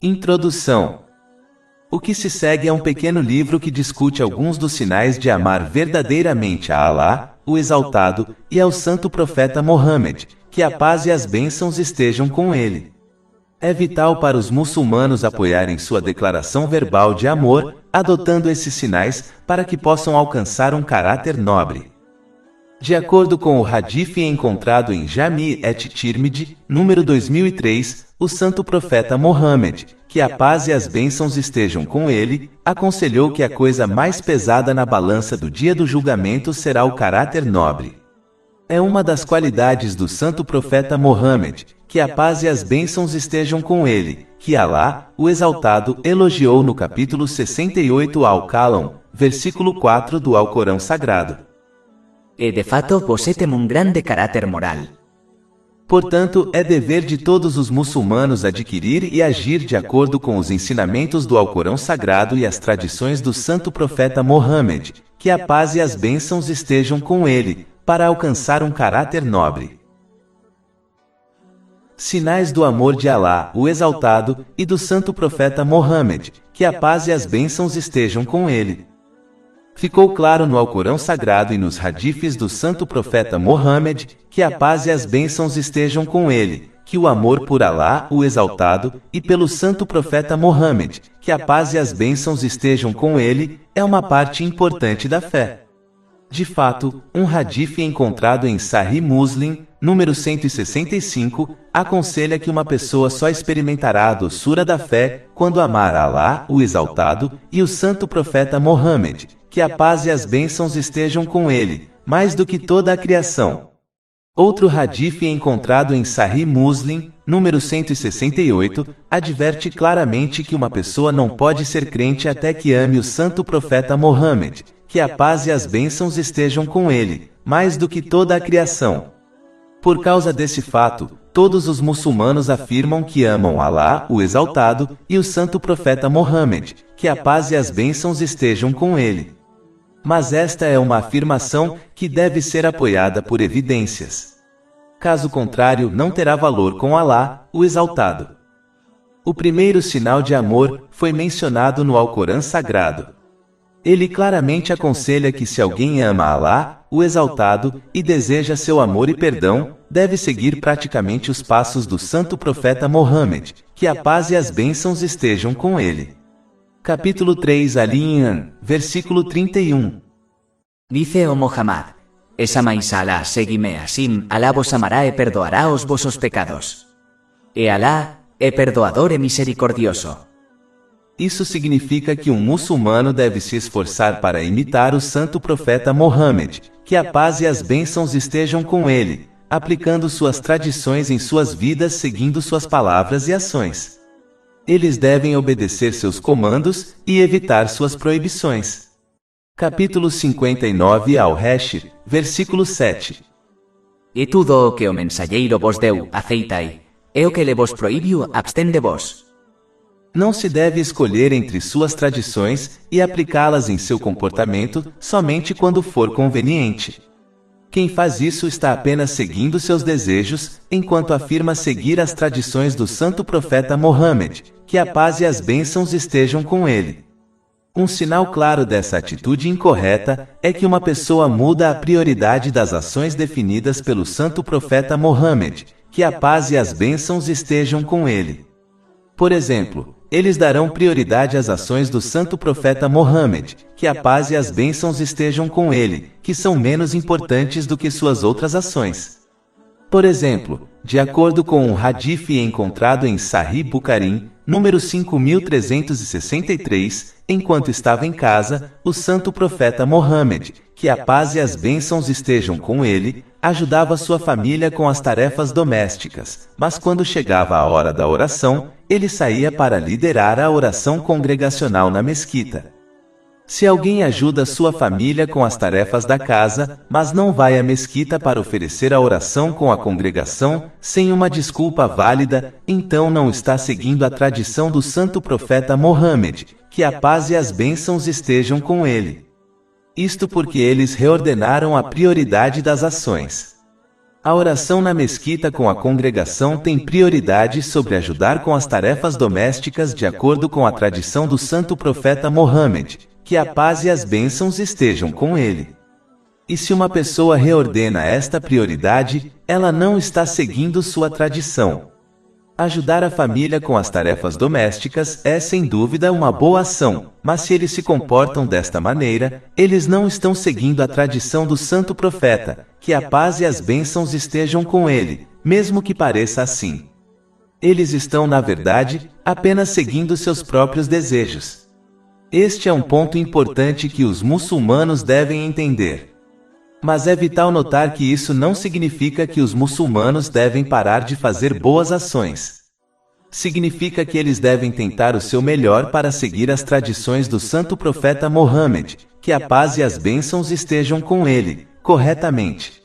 Introdução. O que se segue é um pequeno livro que discute alguns dos sinais de amar verdadeiramente a Alá, o Exaltado, e ao santo profeta Mohammed, que a paz e as bênçãos estejam com ele. É vital para os muçulmanos apoiarem sua declaração verbal de amor, adotando esses sinais, para que possam alcançar um caráter nobre. De acordo com o hadith encontrado em Jami' et-Tirmidhi, número 2003, o santo profeta Mohammed, que a paz e as bênçãos estejam com ele, aconselhou que a coisa mais pesada na balança do dia do julgamento será o caráter nobre. É uma das qualidades do santo profeta Mohammed, que a paz e as bênçãos estejam com ele, que Alá, o Exaltado, elogiou no capítulo 68 Al-Qalam, versículo 4 do Alcorão Sagrado. E de fato você tem um grande caráter moral. Portanto, é dever de todos os muçulmanos adquirir e agir de acordo com os ensinamentos do Alcorão Sagrado e as tradições do santo profeta Mohammed, que a paz e as bênçãos estejam com ele, para alcançar um caráter nobre. Sinais do amor de Alá, o Exaltado, e do santo profeta Mohammed, que a paz e as bênçãos estejam com ele. Ficou claro no Alcorão Sagrado e nos hadiths do santo profeta Mohammed, que a paz e as bênçãos estejam com ele, que o amor por Alá, o Exaltado, e pelo santo profeta Mohammed, que a paz e as bênçãos estejam com ele, é uma parte importante da fé. De fato, um hadith encontrado em Sahih Muslim, número 165, aconselha que uma pessoa só experimentará a doçura da fé quando amar a Alá, o Exaltado, e o santo profeta Mohammed, que a paz e as bênçãos estejam com ele, mais do que toda a criação. Outro hadith encontrado em Sahih Muslim, número 168, adverte claramente que uma pessoa não pode ser crente até que ame o santo profeta Mohammed, que a paz e as bênçãos estejam com ele, mais do que toda a criação. Por causa desse fato, todos os muçulmanos afirmam que amam Alá, o Exaltado, e o santo profeta Mohammed, que a paz e as bênçãos estejam com ele. Mas esta é uma afirmação que deve ser apoiada por evidências. Caso contrário, não terá valor com Alá, o Exaltado. O primeiro sinal de amor foi mencionado no Alcorão Sagrado. Ele claramente aconselha que se alguém ama Alá, o Exaltado, e deseja seu amor e perdão, deve seguir praticamente os passos do santo profeta Mohammed, que a paz e as bênçãos estejam com ele. Capítulo 3 Ali-Imran, versículo 31. Dice o Muhammad: Es amáis a Alá, seguime assim, Alá vos amará e perdoará os vossos pecados. E Alá é perdoador e misericordioso. Isso significa que um muçulmano deve se esforçar para imitar o santo profeta Mohammed, que a paz e as bênçãos estejam com ele, aplicando suas tradições em suas vidas seguindo suas palavras e ações. Eles devem obedecer seus comandos e evitar suas proibições. Capítulo 59 Al-Hashir, versículo 7. E tudo o que o mensageiro vos deu, aceitai, e o que le vos proibiu, abstende vos. Não se deve escolher entre suas tradições e aplicá-las em seu comportamento somente quando for conveniente. Quem faz isso está apenas seguindo seus desejos, enquanto afirma seguir as tradições do santo profeta Mohammed, que a paz e as bênçãos estejam com ele. Um sinal claro dessa atitude incorreta é que uma pessoa muda a prioridade das ações definidas pelo santo profeta Mohammed, que a paz e as bênçãos estejam com ele. Por exemplo, eles darão prioridade às ações do santo profeta Mohammed, que a paz e as bênçãos estejam com ele, que são menos importantes do que suas outras ações. Por exemplo, de acordo com um hadith encontrado em Sahih Bukhari, número 5363, enquanto estava em casa, o santo profeta Mohammed, que a paz e as bênçãos estejam com ele, ajudava sua família com as tarefas domésticas, mas quando chegava a hora da oração, ele saía para liderar a oração congregacional na mesquita. Se alguém ajuda sua família com as tarefas da casa, mas não vai à mesquita para oferecer a oração com a congregação, sem uma desculpa válida, então não está seguindo a tradição do santo profeta Mohammed, que a paz e as bênçãos estejam com ele. Isto porque eles reordenaram a prioridade das ações. A oração na mesquita com a congregação tem prioridade sobre ajudar com as tarefas domésticas de acordo com a tradição do santo profeta Mohammed, que a paz e as bênçãos estejam com ele. E se uma pessoa reordena esta prioridade, ela não está seguindo sua tradição. Ajudar a família com as tarefas domésticas é sem dúvida uma boa ação, mas se eles se comportam desta maneira, eles não estão seguindo a tradição do santo profeta, que a paz e as bênçãos estejam com ele, mesmo que pareça assim. Eles estão, na verdade, apenas seguindo seus próprios desejos. Este é um ponto importante que os muçulmanos devem entender. Mas é vital notar que isso não significa que os muçulmanos devem parar de fazer boas ações. Significa que eles devem tentar o seu melhor para seguir as tradições do santo profeta Mohammed, que a paz e as bênçãos estejam com ele, corretamente.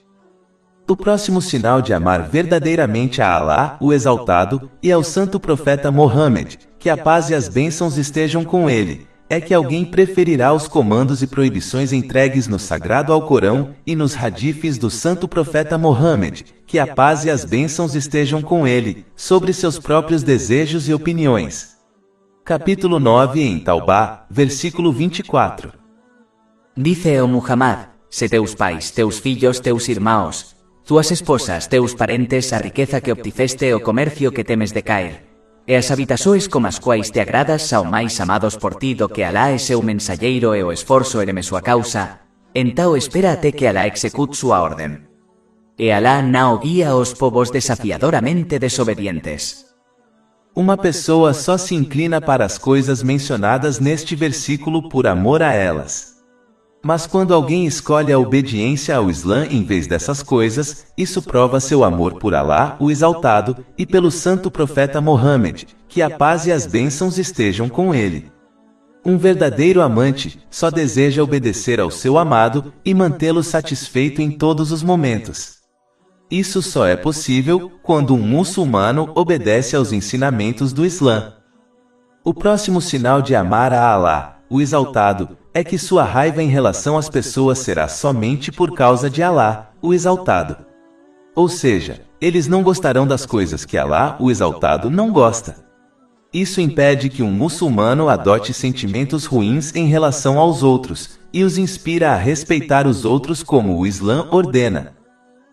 O próximo sinal de amar verdadeiramente a Allah, o Exaltado, e ao santo profeta Mohammed, que a paz e as bênçãos estejam com ele, é que alguém preferirá os comandos e proibições entregues no Sagrado Alcorão e nos hadifes do santo profeta Mohammed, que a paz e as bênçãos estejam com ele, sobre seus próprios desejos e opiniões. Capítulo 9 em Taubá, versículo 24. Dice o Muhammad, se teus pais, teus filhos, teus irmãos, tuas esposas, teus parentes, a riqueza que obtiveste o comercio que temes de caer, e as habitações como as quais te agradas são mais amados por ti do que Alá e seu mensageiro e o esforço ereme sua causa, então espera até que Alá execute sua ordem. E Alá não guia os povos desafiadoramente desobedientes. Uma pessoa só se inclina para as coisas mencionadas neste versículo por amor a elas. Mas quando alguém escolhe a obediência ao Islã em vez dessas coisas, isso prova seu amor por Alá, o Exaltado, e pelo santo profeta Mohammed, que a paz e as bênçãos estejam com ele. Um verdadeiro amante só deseja obedecer ao seu amado e mantê-lo satisfeito em todos os momentos. Isso só é possível quando um muçulmano obedece aos ensinamentos do Islã. O próximo sinal de amar a Alá, o Exaltado, é que sua raiva em relação às pessoas será somente por causa de Alá, o Exaltado. Ou seja, eles não gostarão das coisas que Alá, o Exaltado, não gosta. Isso impede que um muçulmano adote sentimentos ruins em relação aos outros, e os inspira a respeitar os outros como o Islã ordena.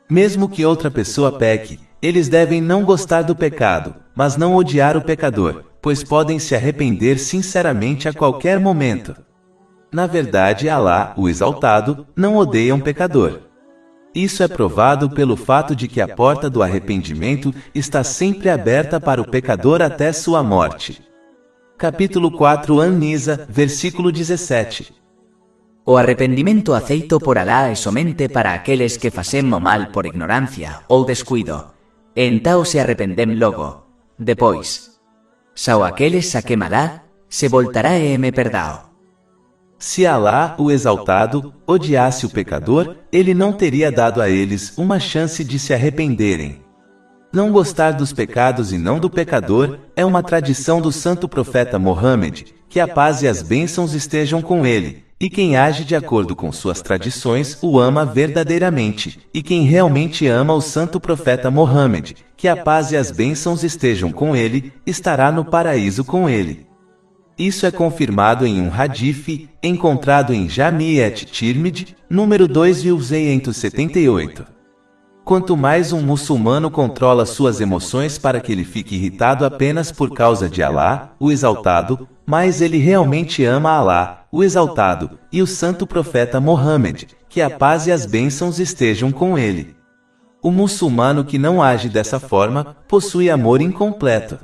Mesmo que outra pessoa peque, eles devem não gostar do pecado, mas não odiar o pecador, pois podem se arrepender sinceramente a qualquer momento. Na verdade, Alá, o Exaltado, não odeia um pecador. Isso é provado pelo fato de que a porta do arrependimento está sempre aberta para o pecador até sua morte. Capítulo 4 An-Nisa, versículo 17. O arrependimento aceito por Alá é somente para aqueles que facemos mal por ignorância ou descuido, e então se arrependem logo. Depois, só aqueles a quem Alá se voltará e me perdão. Se Alá, o Exaltado, odiasse o pecador, ele não teria dado a eles uma chance de se arrependerem. Não gostar dos pecados e não do pecador é uma tradição do santo profeta Mohammed, que a paz e as bênçãos estejam com ele, e quem age de acordo com suas tradições o ama verdadeiramente, e quem realmente ama o santo profeta Mohammed, que a paz e as bênçãos estejam com ele, estará no paraíso com ele. Isso é confirmado em um hadith, encontrado em Jami' et-Tirmidhi, número 2278. Quanto mais um muçulmano controla suas emoções para que ele fique irritado apenas por causa de Alá, o Exaltado, mais ele realmente ama Alá, o Exaltado, e o santo profeta Mohammed, que a paz e as bênçãos estejam com ele. O muçulmano que não age dessa forma, possui amor incompleto.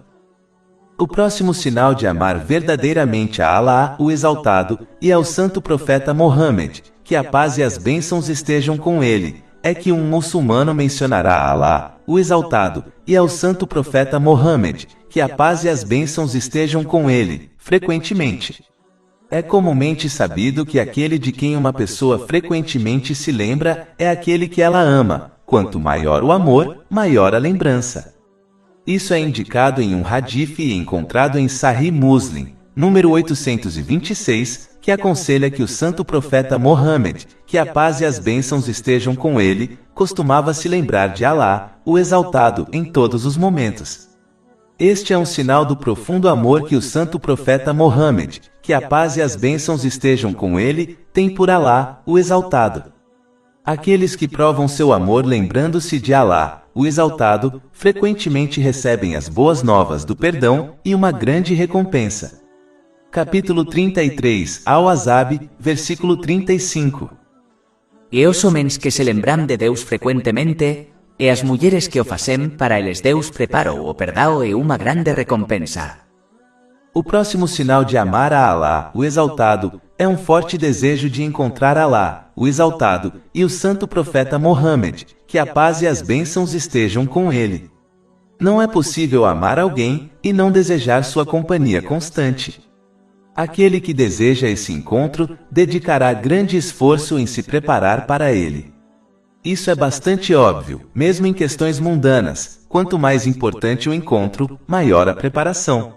O próximo sinal de amar verdadeiramente a Alá, o Exaltado, e ao santo profeta Mohammed, que a paz e as bênçãos estejam com ele, é que um muçulmano mencionará a Alá, o Exaltado, e ao santo profeta Mohammed, que a paz e as bênçãos estejam com ele, frequentemente. É comumente sabido que aquele de quem uma pessoa frequentemente se lembra é aquele que ela ama. Quanto maior o amor, maior a lembrança. Isso é indicado em um hadith encontrado em Sahih Muslim, número 826, que que aconselha que o santo profeta Mohammed, que a paz e as bênçãos estejam com ele, costumava se lembrar de Alá, o Exaltado, em todos os momentos. Este é um sinal do profundo amor que o santo profeta Mohammed, que a paz e as bênçãos estejam com ele, tem por Alá, o Exaltado. Aqueles que provam seu amor lembrando-se de Alá, o Exaltado, frequentemente recebem as boas novas do perdão e uma grande recompensa. Capítulo 33, Al-Ahzab, versículo 35. E os homens que se lembram de Deus frecuentemente, e as mulheres que o facem, para eles Deus preparou o perdão e uma grande recompensa. O próximo sinal de amar a Alá, o Exaltado, é um forte desejo de encontrar Alá, o Exaltado, e o santo profeta Mohammed, que a paz e as bênçãos estejam com ele. Não é possível amar alguém e não desejar sua companhia constante. Aquele que deseja esse encontro, dedicará grande esforço em se preparar para ele. Isso é bastante óbvio, mesmo em questões mundanas. Quanto mais importante o encontro, maior a preparação.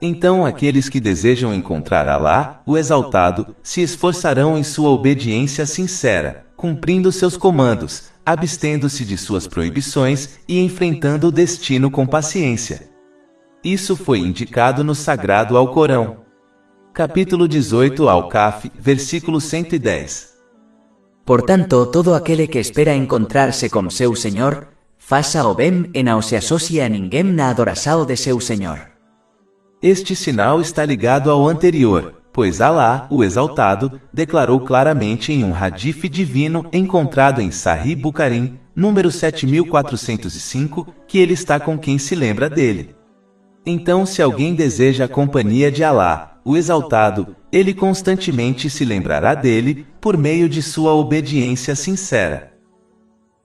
Então aqueles que desejam encontrar Alá, o Exaltado, se esforçarão em sua obediência sincera, cumprindo seus comandos, abstendo-se de suas proibições e enfrentando o destino com paciência. Isso foi indicado no Sagrado Alcorão. Capítulo 18 Al-Kahf, versículo 110. Portanto, todo aquele que espera encontrar-se com seu Senhor, faça o bem e não se associe a ninguém na adoração de seu Senhor. Este sinal está ligado ao anterior, pois Alá, o Exaltado, declarou claramente em um hadith divino encontrado em Sahih Bukhari, número 7405, que ele está com quem se lembra dele. Então, se alguém deseja a companhia de Alá, o Exaltado, ele constantemente se lembrará dele, por meio de sua obediência sincera.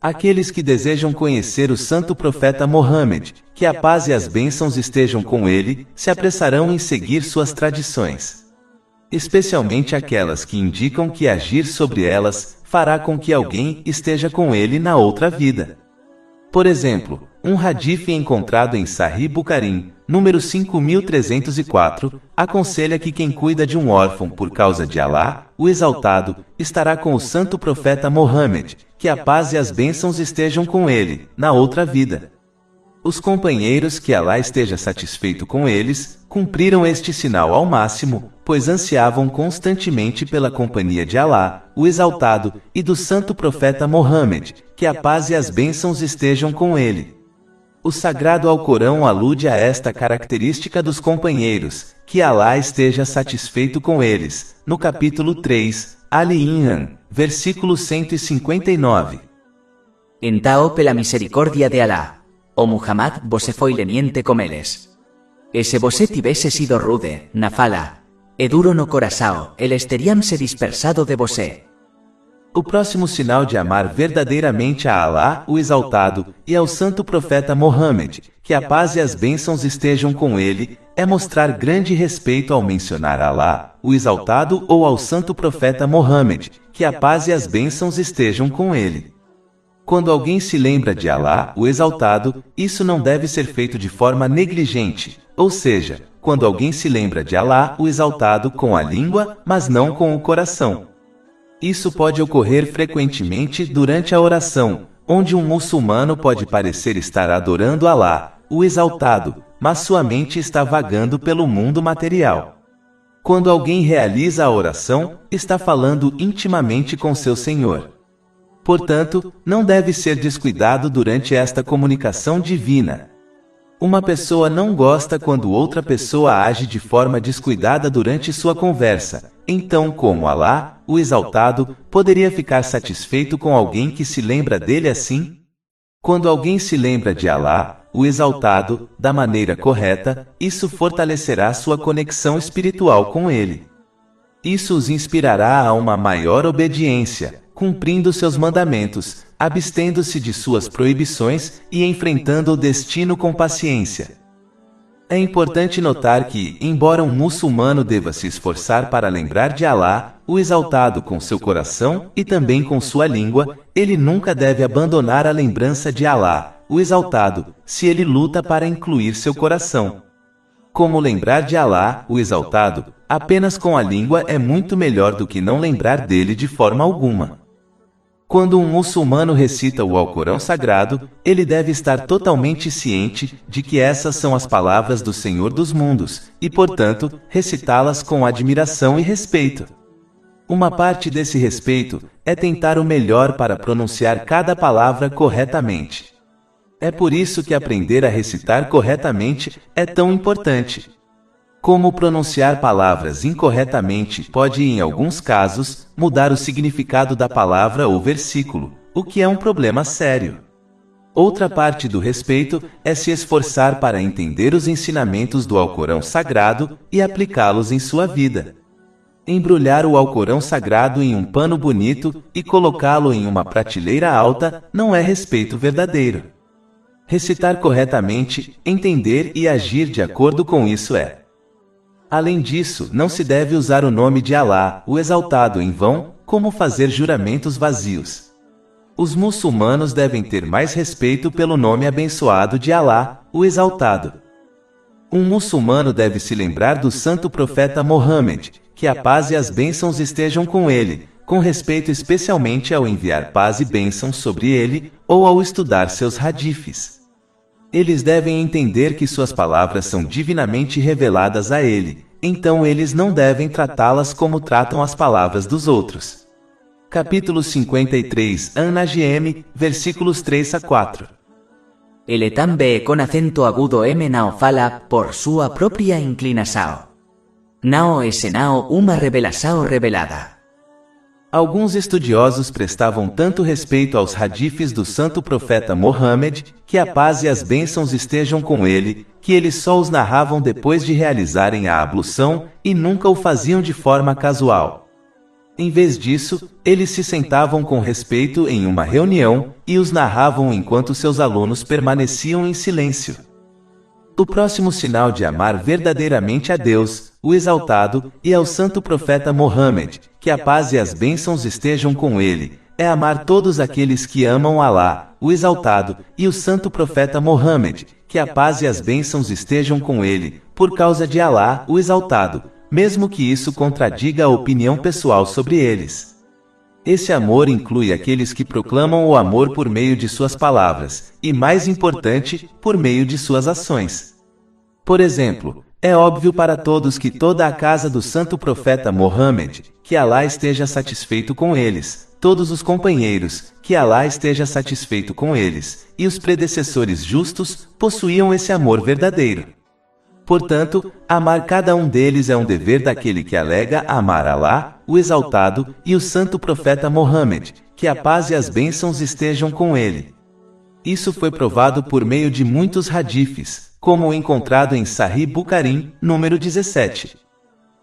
Aqueles que desejam conhecer o santo profeta Mohammed, que a paz e as bênçãos estejam com ele, se apressarão em seguir suas tradições. Especialmente aquelas que indicam que agir sobre elas fará com que alguém esteja com ele na outra vida. Por exemplo, um hadith encontrado em Sahih Bukhari, número 5304, aconselha que quem cuida de um órfão por causa de Alá, o Exaltado, estará com o santo profeta Mohammed, que a paz e as bênçãos estejam com ele, na outra vida. Os companheiros que Alá esteja satisfeito com eles, cumpriram este sinal ao máximo, pois ansiavam constantemente pela companhia de Alá, o Exaltado, e do santo profeta Mohammed, que a paz e as bênçãos estejam com ele. O Sagrado Alcorão alude a esta característica dos companheiros, que Alá esteja satisfeito com eles, no capítulo 3, Ali Imran, versículo 159. Então, pela misericórdia de Alá, o Muhammad você foi leniente com eles. E se você tivesse sido rude, na fala, e duro no coração, eles teriam se dispersado de você. O próximo sinal de amar verdadeiramente a Alá, o Exaltado, e ao santo profeta Mohammed, que a paz e as bênçãos estejam com ele, é mostrar grande respeito ao mencionar Alá, o Exaltado, ou ao santo profeta Mohammed, que a paz e as bênçãos estejam com ele. Quando alguém se lembra de Alá, o Exaltado, isso não deve ser feito de forma negligente, ou seja, quando alguém se lembra de Alá, o Exaltado, com a língua, mas não com o coração. Isso pode ocorrer frequentemente durante a oração, onde um muçulmano pode parecer estar adorando Alá, o Exaltado, mas sua mente está vagando pelo mundo material. Quando alguém realiza a oração, está falando intimamente com seu Senhor. Portanto, não deve ser descuidado durante esta comunicação divina. Uma pessoa não gosta quando outra pessoa age de forma descuidada durante sua conversa. Então, como Alá, o Exaltado, poderia ficar satisfeito com alguém que se lembra dele assim? Quando alguém se lembra de Alá, o Exaltado, da maneira correta, isso fortalecerá sua conexão espiritual com ele. Isso os inspirará a uma maior obediência, cumprindo seus mandamentos, abstendo-se de suas proibições e enfrentando o destino com paciência. É importante notar que, embora um muçulmano deva se esforçar para lembrar de Alá, o Exaltado com seu coração e também com sua língua, ele nunca deve abandonar a lembrança de Alá, o Exaltado, se ele luta para incluir seu coração. Como lembrar de Alá, o Exaltado, apenas com a língua é muito melhor do que não lembrar dele de forma alguma. Quando um muçulmano recita o Alcorão Sagrado, ele deve estar totalmente ciente de que essas são as palavras do Senhor dos Mundos, e portanto, recitá-las com admiração e respeito. Uma parte desse respeito é tentar o melhor para pronunciar cada palavra corretamente. É por isso que aprender a recitar corretamente é tão importante. Como pronunciar palavras incorretamente pode, em alguns casos, mudar o significado da palavra ou versículo, o que é um problema sério. Outra parte do respeito é se esforçar para entender os ensinamentos do Alcorão Sagrado e aplicá-los em sua vida. Embrulhar o Alcorão Sagrado em um pano bonito e colocá-lo em uma prateleira alta não é respeito verdadeiro. Recitar corretamente, entender e agir de acordo com isso é. Além disso, não se deve usar o nome de Alá, o Exaltado, em vão, como fazer juramentos vazios. Os muçulmanos devem ter mais respeito pelo nome abençoado de Alá, o Exaltado. Um muçulmano deve se lembrar do santo profeta Mohammed, que a paz e as bênçãos estejam com ele, com respeito especialmente ao enviar paz e bênçãos sobre ele, ou ao estudar seus hadifes. Eles devem entender que suas palavras são divinamente reveladas a ele, então eles não devem tratá-las como tratam as palavras dos outros. Capítulo 53, An-Najm, versículos 3 a 4. Ele também com acento agudo M nao fala por sua própria inclinação. Nao esse nao uma revelação revelada. Alguns estudiosos prestavam tanto respeito aos hadifes do santo profeta Mohammed, que a paz e as bênçãos estejam com ele, que eles só os narravam depois de realizarem a ablução e nunca o faziam de forma casual. Em vez disso, eles se sentavam com respeito em uma reunião e os narravam enquanto seus alunos permaneciam em silêncio. O próximo sinal de amar verdadeiramente a Deus, o Exaltado, e ao santo profeta Mohammed, que a paz e as bênçãos estejam com ele, é amar todos aqueles que amam Alá, o Exaltado, e o santo profeta Mohammed, que a paz e as bênçãos estejam com ele, por causa de Alá, o Exaltado, mesmo que isso contradiga a opinião pessoal sobre eles. Esse amor inclui aqueles que proclamam o amor por meio de suas palavras, e mais importante, por meio de suas ações. Por exemplo, é óbvio para todos que toda a casa do santo profeta Mohammed, que Alá esteja satisfeito com eles, todos os companheiros, que Alá esteja satisfeito com eles, e os predecessores justos, possuíam esse amor verdadeiro. Portanto, amar cada um deles é um dever daquele que alega amar Alá, o Exaltado, e o santo profeta Mohammed, que a paz e as bênçãos estejam com ele. Isso foi provado por meio de muitos hadifes, como o encontrado em Sahih Bukhari, número 17.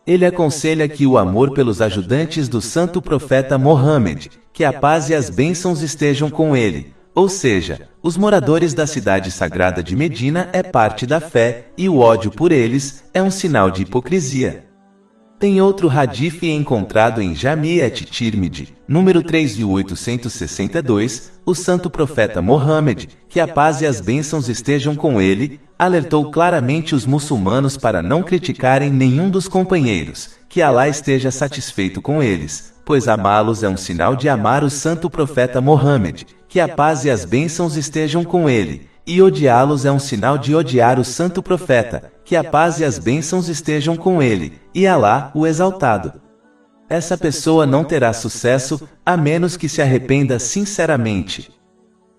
Ele aconselha que o amor pelos ajudantes do santo profeta Mohammed, que a paz e as bênçãos estejam com ele, ou seja, os moradores da cidade sagrada de Medina, é parte da fé, e o ódio por eles é um sinal de hipocrisia. Tem outro hadith encontrado em Jami' at-Tirmidhi, número 3862, o santo profeta Mohammed, que a paz e as bênçãos estejam com ele, alertou claramente os muçulmanos para não criticarem nenhum dos companheiros, que Alá esteja satisfeito com eles, pois amá-los é um sinal de amar o santo profeta Mohammed, que a paz e as bênçãos estejam com ele, e odiá-los é um sinal de odiar o santo profeta, que a paz e as bênçãos estejam com ele, e Alá, o Exaltado. Essa pessoa não terá sucesso, a menos que se arrependa sinceramente.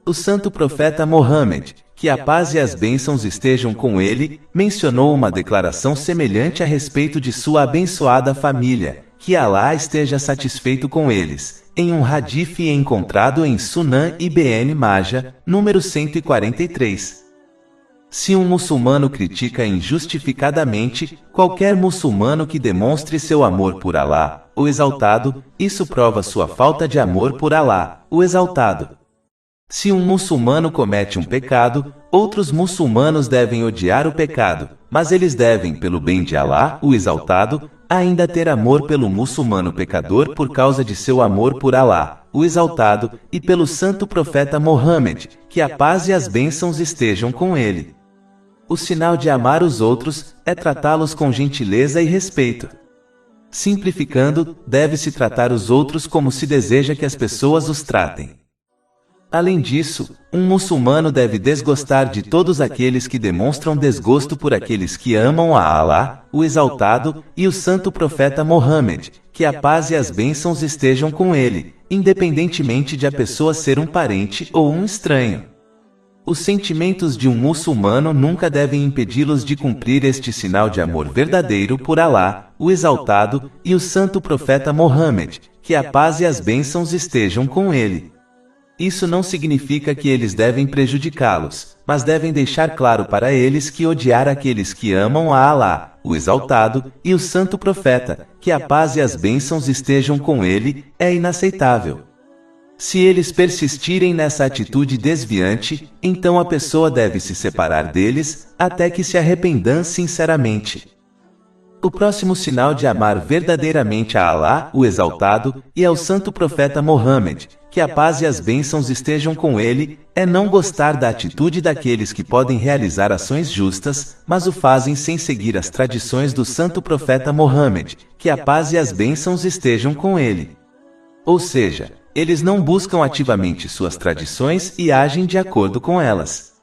O santo profeta Mohammed, que a paz e as bênçãos estejam com ele, mencionou uma declaração semelhante a respeito de sua abençoada família, que Alá esteja satisfeito com eles, em um hadith encontrado em Sunan Ibn Majah, número 143. Se um muçulmano critica injustificadamente qualquer muçulmano que demonstre seu amor por Alá, o Exaltado, isso prova sua falta de amor por Alá, o Exaltado. Se um muçulmano comete um pecado, outros muçulmanos devem odiar o pecado, mas eles devem, pelo bem de Alá, o Exaltado, ainda ter amor pelo muçulmano pecador por causa de seu amor por Alá, o Exaltado, e pelo santo profeta Mohammed, que a paz e as bênçãos estejam com ele. O sinal de amar os outros é tratá-los com gentileza e respeito. Simplificando, deve-se tratar os outros como se deseja que as pessoas os tratem. Além disso, um muçulmano deve desgostar de todos aqueles que demonstram desgosto por aqueles que amam a Allah, o Exaltado, e o Santo Profeta Mohammed, que a paz e as bênçãos estejam com ele, independentemente de a pessoa ser um parente ou um estranho. Os sentimentos de um muçulmano nunca devem impedi-los de cumprir este sinal de amor verdadeiro por Allah, o Exaltado, e o Santo Profeta Mohammed, que a paz e as bênçãos estejam com ele. Isso não significa que eles devem prejudicá-los, mas devem deixar claro para eles que odiar aqueles que amam a Allah, o Exaltado, e o Santo Profeta, que a paz e as bênçãos estejam com ele, é inaceitável. Se eles persistirem nessa atitude desviante, então a pessoa deve se separar deles, até que se arrependam sinceramente. O próximo sinal de amar verdadeiramente a Allah, o Exaltado, e ao Santo Profeta Mohammed, que a paz e as bênçãos estejam com ele, é não gostar da atitude daqueles que podem realizar ações justas, mas o fazem sem seguir as tradições do Santo Profeta Mohammed, que a paz e as bênçãos estejam com ele. Ou seja, eles não buscam ativamente suas tradições e agem de acordo com elas.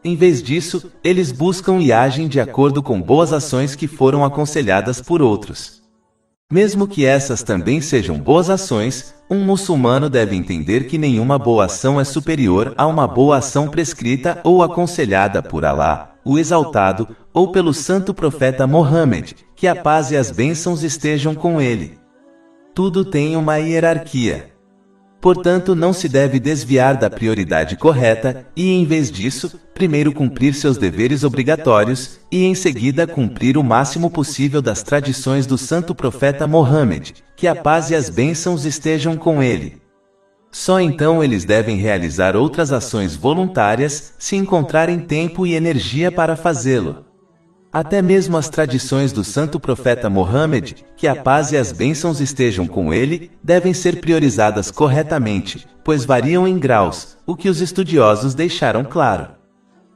Em vez disso, eles buscam e agem de acordo com boas ações que foram aconselhadas por outros. Mesmo que essas também sejam boas ações, um muçulmano deve entender que nenhuma boa ação é superior a uma boa ação prescrita ou aconselhada por Allah, o Exaltado, ou pelo Santo Profeta Mohammed, que a paz e as bênçãos estejam com ele. Tudo tem uma hierarquia. Portanto, não se deve desviar da prioridade correta e, em vez disso, primeiro cumprir seus deveres obrigatórios e, em seguida, cumprir o máximo possível das tradições do Santo Profeta Mohammed, que a paz e as bênçãos estejam com ele. Só então eles devem realizar outras ações voluntárias, se encontrarem tempo e energia para fazê-lo. Até mesmo as tradições do Santo Profeta Mohammed, que a paz e as bênçãos estejam com ele, devem ser priorizadas corretamente, pois variam em graus, o que os estudiosos deixaram claro.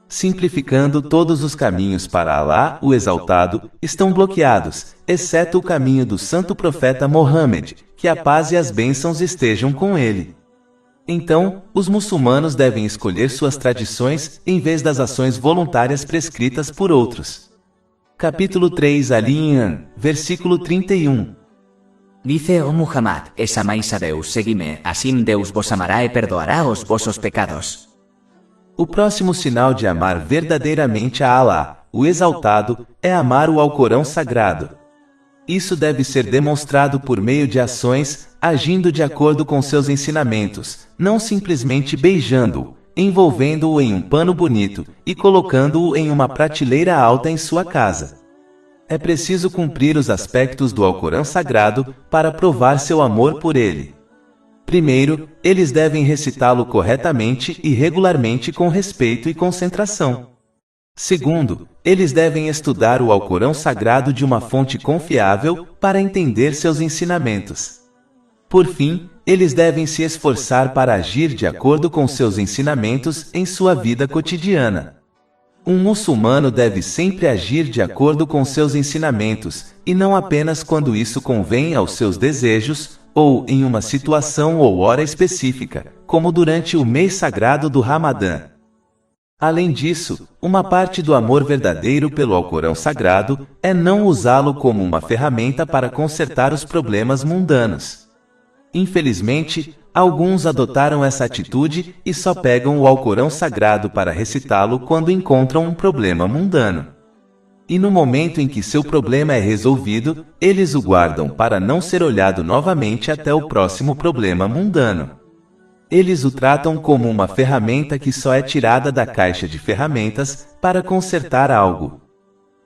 Simplificando, todos os caminhos para Allah, o Exaltado, estão bloqueados, exceto o caminho do Santo Profeta Mohammed, que a paz e as bênçãos estejam com ele. Então, os muçulmanos devem escolher suas tradições, em vez das ações voluntárias prescritas por outros. Capítulo 3 Ali-Imran, versículo 31. Dice, oh Muhammad, es amáis a Deus, seguime, assim Deus vos amará e perdoará os vossos pecados. O próximo sinal de amar verdadeiramente a Allah, o Exaltado, é amar o Alcorão Sagrado. Isso deve ser demonstrado por meio de ações, agindo de acordo com seus ensinamentos, não simplesmente beijando-o, envolvendo-o em um pano bonito e colocando-o em uma prateleira alta em sua casa. É preciso cumprir os aspectos do Alcorão Sagrado para provar seu amor por ele. Primeiro, eles devem recitá-lo corretamente e regularmente com respeito e concentração. Segundo, eles devem estudar o Alcorão Sagrado de uma fonte confiável para entender seus ensinamentos. Por fim, eles devem se esforçar para agir de acordo com seus ensinamentos em sua vida cotidiana. Um muçulmano deve sempre agir de acordo com seus ensinamentos, e não apenas quando isso convém aos seus desejos, ou em uma situação ou hora específica, como durante o mês sagrado do Ramadã. Além disso, uma parte do amor verdadeiro pelo Alcorão Sagrado é não usá-lo como uma ferramenta para consertar os problemas mundanos. Infelizmente, alguns adotaram essa atitude e só pegam o Alcorão Sagrado para recitá-lo quando encontram um problema mundano. E no momento em que seu problema é resolvido, eles o guardam para não ser olhado novamente até o próximo problema mundano. Eles o tratam como uma ferramenta que só é tirada da caixa de ferramentas para consertar algo.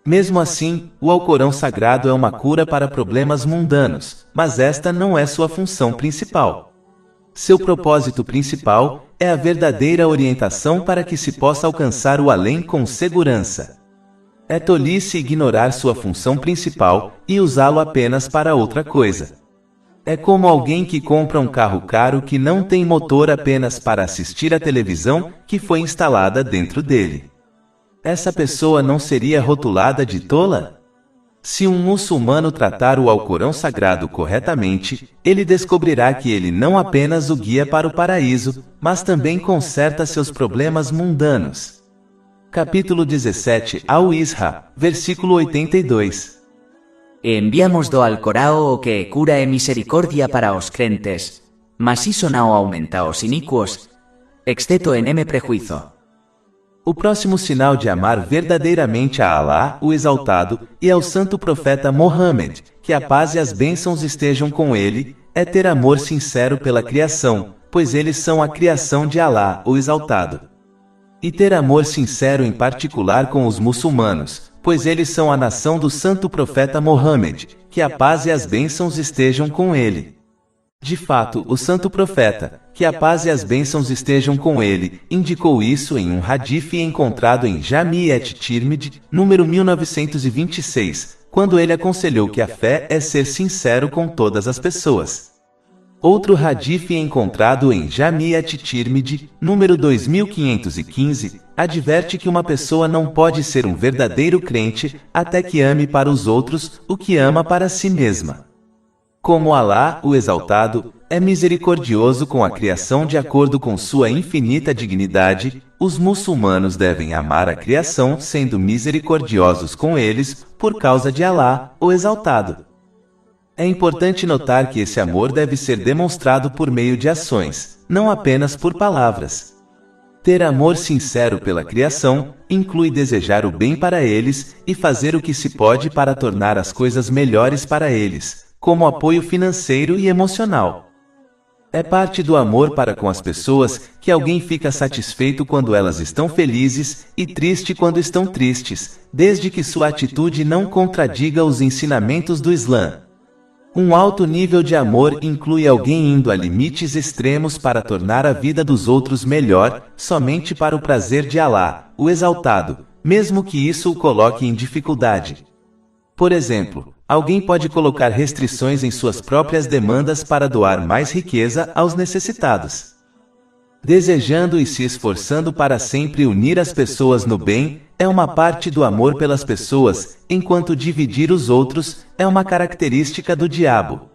Mesmo assim, o Alcorão Sagrado é uma cura para problemas mundanos, mas esta não é sua função principal. Seu propósito principal é a verdadeira orientação para que se possa alcançar o além com segurança. É tolice ignorar sua função principal e usá-lo apenas para outra coisa. É como alguém que compra um carro caro que não tem motor apenas para assistir à televisão que foi instalada dentro dele. essa pessoa não seria rotulada de tola? Se um muçulmano tratar o Alcorão Sagrado corretamente, ele descobrirá que ele não apenas o guia para o paraíso, mas também conserta seus problemas mundanos. Capítulo 17 Al-Isra, versículo 82. E enviamos do Alcorão o que é cura e misericórdia para os crentes, mas isso não aumenta os iníquos, exceto en M prejuízo. O próximo sinal de amar verdadeiramente a Alá, o Exaltado, e ao santo profeta Mohammed, que a paz e as bênçãos estejam com ele, é ter amor sincero pela criação, pois eles são a criação de Alá, o Exaltado. E ter amor sincero em particular com os muçulmanos, pois eles são a nação do santo profeta Mohammed, que a paz e as bênçãos estejam com ele. De fato, o santo profeta, que a paz e as bênçãos estejam com ele, indicou isso em um hadith encontrado em Jami' at-Tirmidhi, número 1926, quando ele aconselhou que a fé é ser sincero com todas as pessoas. Outro hadith encontrado em Jami' at-Tirmidhi, número 2515, adverte que uma pessoa não pode ser um verdadeiro crente até que ame para os outros o que ama para si mesma. Como Alá, o Exaltado, é misericordioso com a criação de acordo com sua infinita dignidade, os muçulmanos devem amar a criação sendo misericordiosos com eles, por causa de Alá, o Exaltado. É importante notar que esse amor deve ser demonstrado por meio de ações, não apenas por palavras. Ter amor sincero pela criação inclui desejar o bem para eles e fazer o que se pode para tornar as coisas melhores para eles, como apoio financeiro e emocional. É parte do amor para com as pessoas que alguém fica satisfeito quando elas estão felizes e triste quando estão tristes, desde que sua atitude não contradiga os ensinamentos do Islã. Um alto nível de amor inclui alguém indo a limites extremos para tornar a vida dos outros melhor, somente para o prazer de Alá, o Exaltado, mesmo que isso o coloque em dificuldade. Por exemplo, alguém pode colocar restrições em suas próprias demandas para doar mais riqueza aos necessitados. Desejando e se esforçando para sempre unir as pessoas no bem, é uma parte do amor pelas pessoas, enquanto dividir os outros é uma característica do diabo.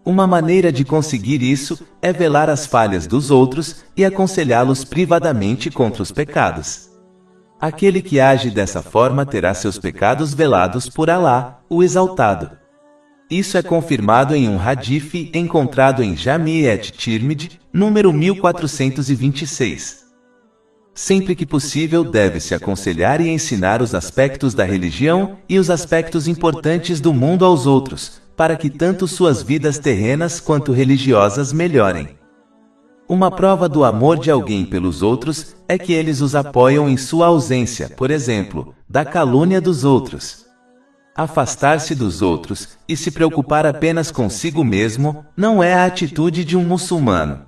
Uma maneira de conseguir isso é velar as falhas dos outros e aconselhá-los privadamente contra os pecados. Aquele que age dessa forma terá seus pecados velados por Alá, o Exaltado. Isso é confirmado em um hadith encontrado em Jami' at-Tirmidhi, número 1426. Sempre que possível deve-se aconselhar e ensinar os aspectos da religião e os aspectos importantes do mundo aos outros, para que tanto suas vidas terrenas quanto religiosas melhorem. Uma prova do amor de alguém pelos outros é que eles os apoiam em sua ausência, por exemplo, da calúnia dos outros. Afastar-se dos outros e se preocupar apenas consigo mesmo não é a atitude de um muçulmano.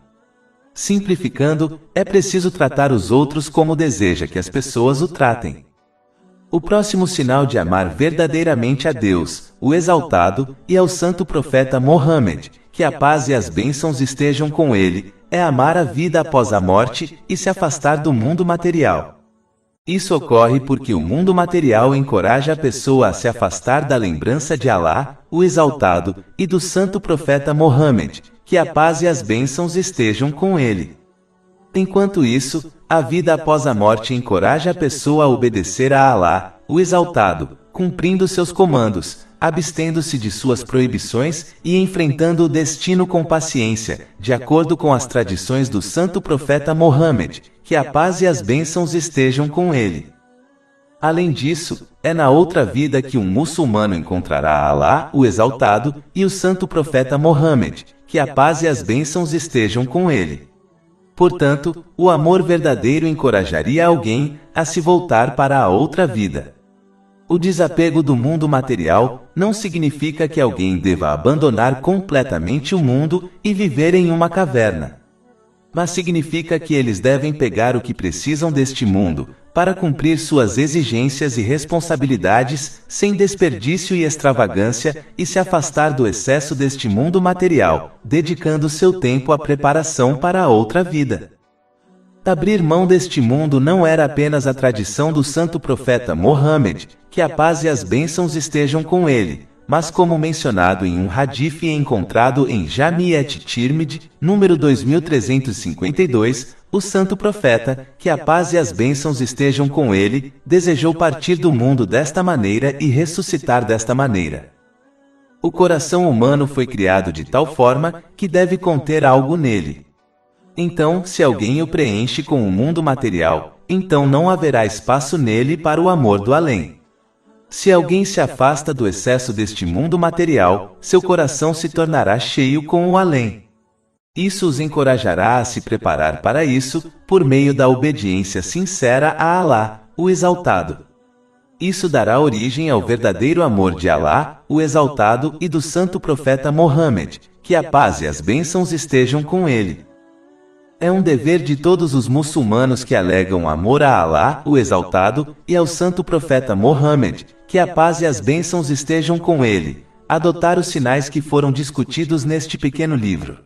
Simplificando, é preciso tratar os outros como deseja que as pessoas o tratem. O próximo sinal de amar verdadeiramente a Deus, o Exaltado, e ao santo profeta Mohammed, que a paz e as bênçãos estejam com ele, é amar a vida após a morte e se afastar do mundo material. Isso ocorre porque o mundo material encoraja a pessoa a se afastar da lembrança de Alá, o Exaltado, e do santo profeta Mohammed, que a paz e as bênçãos estejam com ele. Enquanto isso, a vida após a morte encoraja a pessoa a obedecer a Alá, o Exaltado, cumprindo seus comandos, abstendo-se de suas proibições e enfrentando o destino com paciência, de acordo com as tradições do santo profeta Mohammed, que a paz e as bênçãos estejam com ele. Além disso, é na outra vida que um muçulmano encontrará Alá, o Exaltado, e o santo profeta Mohammed, que a paz e as bênçãos estejam com ele. Portanto, o amor verdadeiro encorajaria alguém a se voltar para a outra vida. O desapego do mundo material não significa que alguém deva abandonar completamente o mundo e viver em uma caverna. Mas significa que eles devem pegar o que precisam deste mundo, para cumprir suas exigências e responsabilidades, sem desperdício e extravagância, e se afastar do excesso deste mundo material, dedicando seu tempo à preparação para a outra vida. Abrir mão deste mundo não era apenas a tradição do santo profeta Mohammed, que a paz e as bênçãos estejam com ele, mas como mencionado em um hadith encontrado em Jami-et-Tirmidhi, número 2352, o santo profeta, que a paz e as bênçãos estejam com ele, desejou partir do mundo desta maneira e ressuscitar desta maneira. O coração humano foi criado de tal forma que deve conter algo nele. Então, se alguém o preenche com o mundo material, então não haverá espaço nele para o amor do além. Se alguém se afasta do excesso deste mundo material, seu coração se tornará cheio com o além. Isso os encorajará a se preparar para isso, por meio da obediência sincera a Alá, o Exaltado. Isso dará origem ao verdadeiro amor de Alá, o Exaltado, e do santo profeta Mohammed, que a paz e as bênçãos estejam com ele. É um dever de todos os muçulmanos que alegam amor a Alá, o Exaltado, e ao santo profeta Mohammed, que a paz e as bênçãos estejam com ele, adotar os sinais que foram discutidos neste pequeno livro.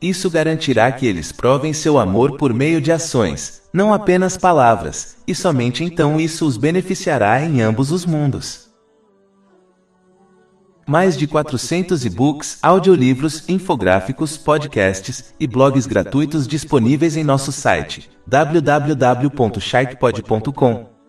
Isso garantirá que eles provem seu amor por meio de ações, não apenas palavras, e somente então isso os beneficiará em ambos os mundos. Mais de 400 e-books, audiolivros, infográficos, podcasts e blogs gratuitos disponíveis em nosso site www.sharkpod.com.